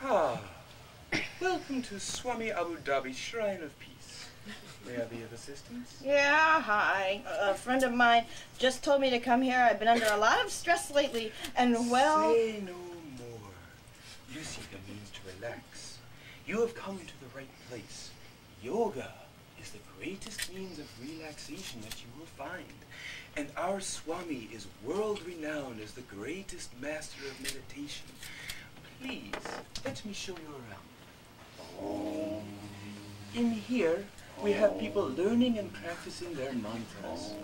Ah, welcome to Swamii Abu Dhabi Shrine of Peace. May I be of assistance? Yeah, hi. A friend of mine just told me to come here. I've been under a lot of stress lately, and well... Say no more. You seek a means to relax. You have come to the right place. Yoga is the greatest means of relaxation that you will find. And our Swami is world-renowned as the greatest master of meditation. Please, let me show you around. In here, we have people learning and practicing their mantras.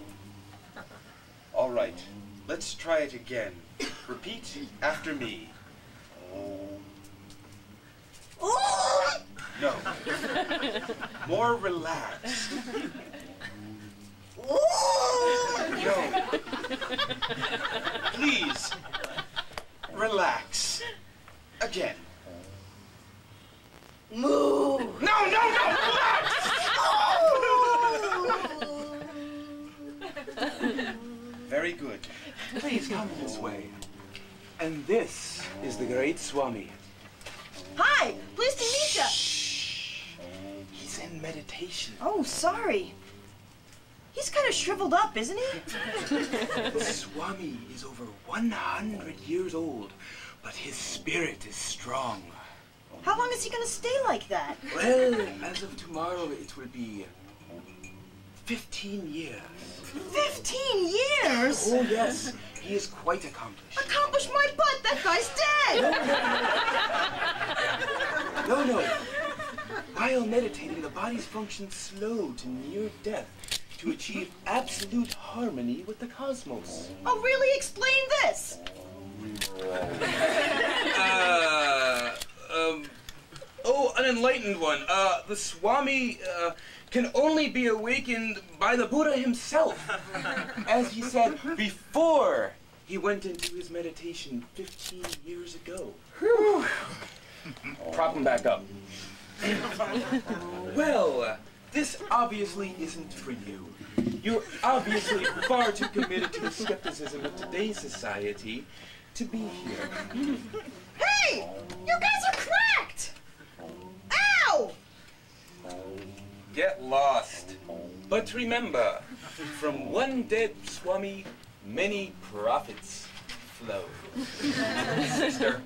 All right, let's try it again. Repeat after me. No. More relaxed. No. Please. Relax. Again. Move! No, relax! Very good. Please come this way. And this is the great Swami. Hi! Pleased to meet you! Shh. He's in meditation. Oh, sorry. He's kind of shriveled up, isn't he? Swami is over 100 years old, but his spirit is strong. How long is he going to stay like that? Well, as of tomorrow, it will be 15 years. 15 years? Oh, yes. He is quite accomplished. Accomplish my butt! That guy's dead! No. While meditating, the body's function slow to near death to achieve absolute harmony with the cosmos. Oh, really? Explain this! An enlightened one. The Swami can only be awakened by the Buddha himself, as he said before he went into his meditation 15 years ago. Prop him back up. Well, this obviously isn't for you. You're obviously far too committed to the skepticism of today's society to be here. Hey! You guys are cracked! Ow! Get lost. But remember, from one dead Swami, many prophets flow. Sister.